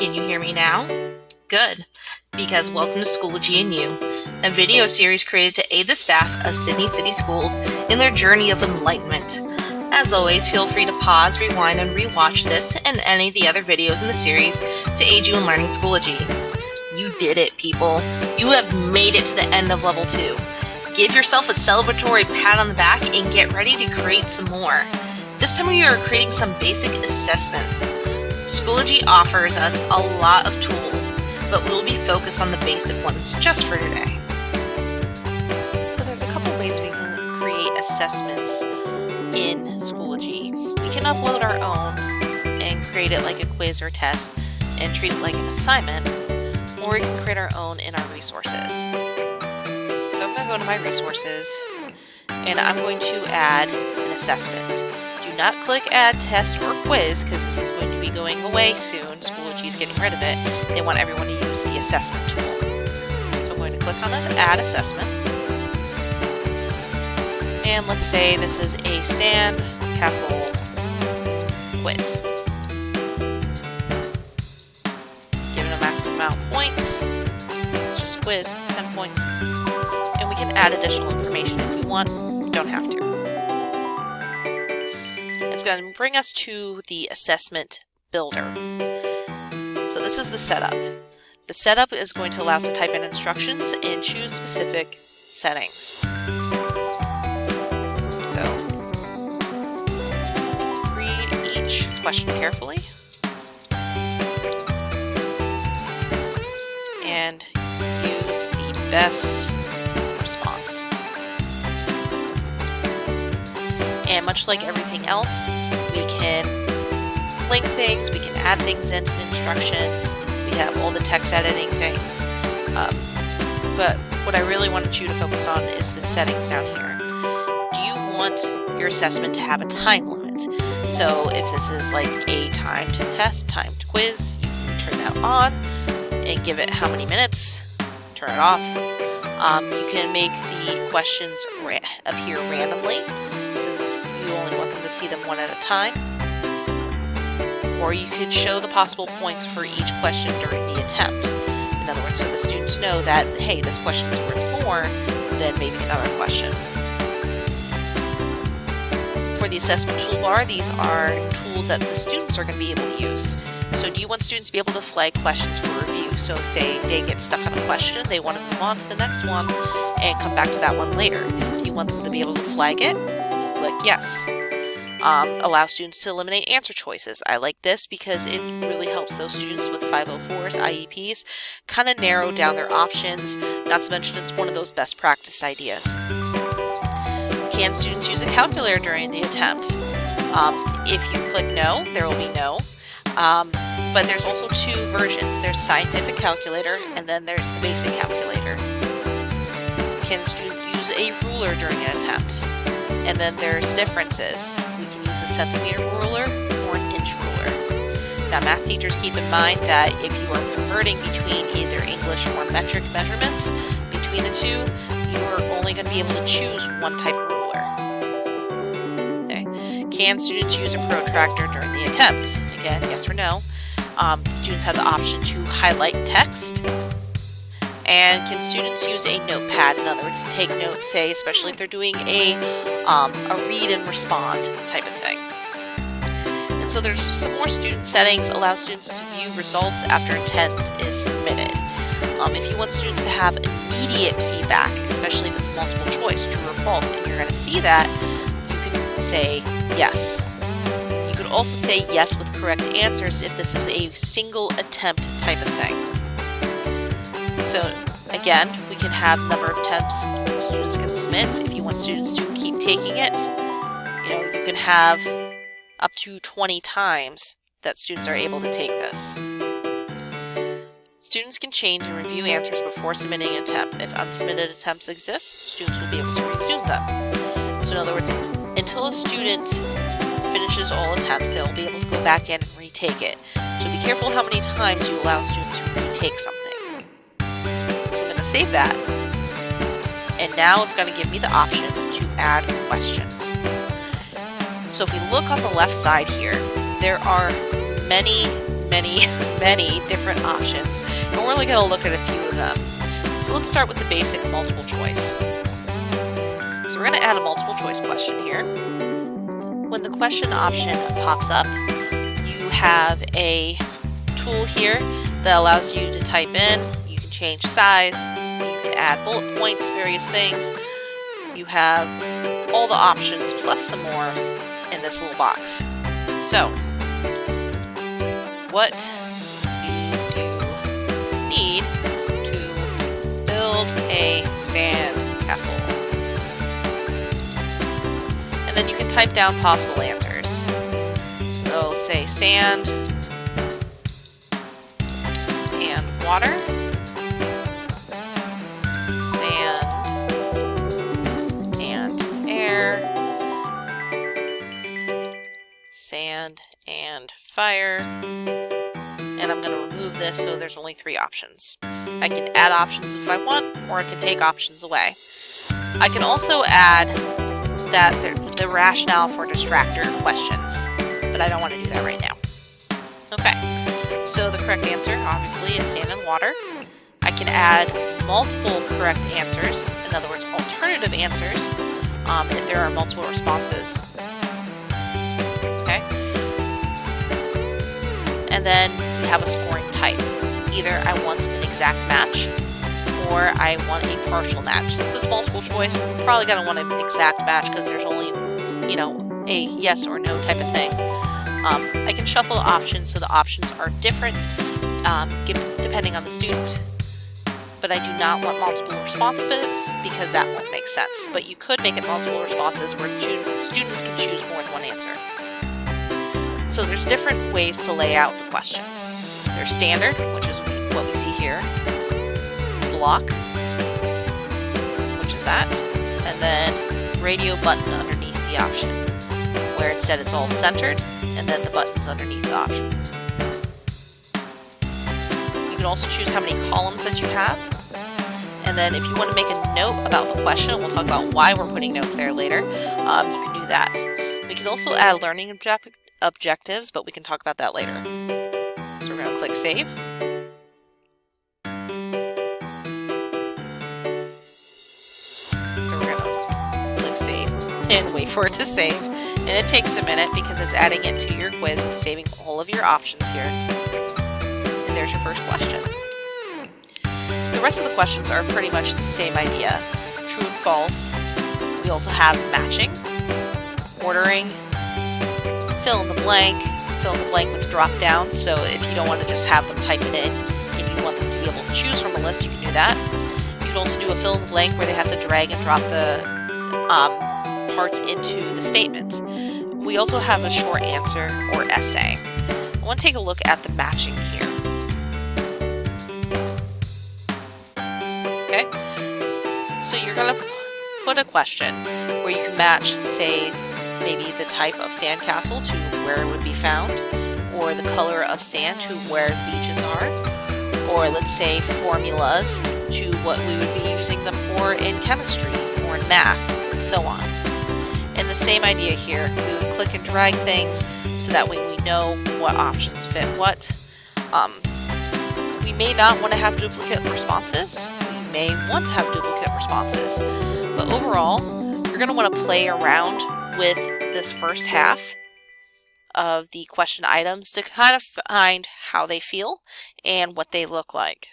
Can you hear me now? Good, because welcome to Schoology and You, a video series created to aid the staff of Sidney City Schools in their journey of enlightenment. As always, feel free to pause, rewind, and rewatch this and any of the other videos in the series to aid you in learning Schoology. You did it, people. You have made it to the end of Level 2. Give yourself a celebratory pat on the back and get ready to create some more. This time we are creating some basic assessments. Schoology offers us a lot of tools, but we'll be focused on the basic ones just for today. So there's a couple ways we can create assessments in Schoology. We can upload our own and create it like a quiz or test and treat it like an assignment, or we can create our own in our resources. So I'm going to go to my resources and I'm going to add an assessment. Do not click add test or quiz because this is going to be going away soon. Schoology is getting rid of it. They want everyone to use the assessment tool. So I'm going to click on add assessment. And let's say this is a sand castle quiz. Give it a maximum amount of points. It's just a quiz, 10 points. And we can add additional information if we want. We don't have to. It's going to bring us to the assessment builder. So this is the setup. The setup is going to allow us to type in instructions and choose specific settings. So read each question carefully and use the best response. And much like everything else, we can link things, we can add things into the instructions, we have all the text editing things. But what I really wanted you to focus on is the settings down here. Do you want your assessment to have a time limit? So if this is like a timed test, timed quiz, you can turn that on and give it how many minutes, turn it off. You can make the questions appear randomly, since you only want them to see them one at a time. Or you could show the possible points for each question during the attempt. In other words, so the students know that, hey, this question is worth more than maybe another question. For the assessment toolbar, these are tools that the students are going to be able to use. So do you want students to be able to flag questions for review? So say they get stuck on a question, they want to move on to the next one and come back to that one later. If you want them to be able to flag it, click yes. Allow students to eliminate answer choices. I like this because it really helps those students with 504s, IEPs, kind of narrow down their options. Not to mention it's one of those best practice ideas. Can students use a calculator during the attempt? If you click no, there will be no. But there's also two versions. There's scientific calculator and then there's the basic calculator. Can students use a ruler during an attempt? And then there's differences. We can use a centimeter ruler or an inch ruler. Now math teachers keep in mind that if you are converting between either English or metric measurements between the two, you are only going to be able to choose one type of ruler. Okay. Can students use a protractor during the attempt? Again, yes or no. Students have the option to highlight text. And can students use a notepad? In other words, to take notes, say, especially if they're doing a read and respond type of thing. And so there's some more student settings. Allow students to view results after intent is submitted. If you want students to have immediate feedback, especially if it's multiple choice, true or false, and you're going to see that, you can say yes. You could also say yes with correct answers if this is a single attempt type of thing. So again, we can have the number of attempts students can submit. If you want students to keep taking it, you can have up to 20 times that students are able to take this. Students can change and review answers before submitting an attempt. If unsubmitted attempts exist, students will be able to resume them. So in other words, until a student finishes all attempts, they'll be able to go back in and retake it. So be careful how many times you allow students to retake something. Save that, and now it's going to give me the option to add questions. So if we look on the left side here, there are many many different options, and we're only going to look at a few of them. So let's start with the basic multiple choice. So we're going to add a multiple choice question here. When the question option pops up, you have a tool here that allows you to type in. You can change size, you can add bullet points, various things. You have all the options plus some more in this little box. So, what do you need to build a sand castle? And then you can type down possible answers. So let's say sand and water, sand and air, sand and fire, and I'm going to remove this so there's only 3 options. I can add options if I want, or I can take options away. I can also add that the rationale for distractor questions, but I don't want to do that right now. Okay, so the correct answer obviously is sand and water. I can add multiple correct answers, in other words, alternative answers, if there are multiple responses. Okay, and then we have a scoring type. Either I want an exact match, or I want a partial match. Since it's multiple choice, I'm probably going to want an exact match because there's only, a yes or no type of thing. I can shuffle the options so the options are different depending on the student, but I do not want multiple responses because that won't make sense. But you could make it multiple responses where students can choose more than one answer. So there's different ways to lay out the questions. There's standard, which is what we see here, block, which is that, and then radio button underneath the option, where instead it's all centered, and then the button's underneath the option. You can also choose how many columns that you have, and then if you want to make a note about the question, and we'll talk about why we're putting notes there later, you can do that. We can also add learning objectives, but we can talk about that later. So we're going to click Save. So we're going to click Save and wait for it to save. And it takes a minute because it's adding it to your quiz and saving all of your options here. And there's your first question. The rest of the questions are pretty much the same idea. True and false. We also have matching, ordering, fill in the blank with drop down. So if you don't want to just have them type it in and you want them to be able to choose from a list, you can do that. You can also do a fill in the blank where they have to drag and drop the parts into the statement. We also have a short answer or essay. I want to take a look at the matching here. Okay, so you're going to put a question where you can match, say, maybe the type of sandcastle to where it would be found, or the color of sand to where beaches are, or let's say formulas to what we would be using them for in chemistry or in math, and so on. And the same idea here, we would click and drag things so that way we know what options fit what. We may not want to have duplicate responses. We may want to have duplicate responses. But overall, you're going to want to play around with this first half of the question items to kind of find how they feel and what they look like.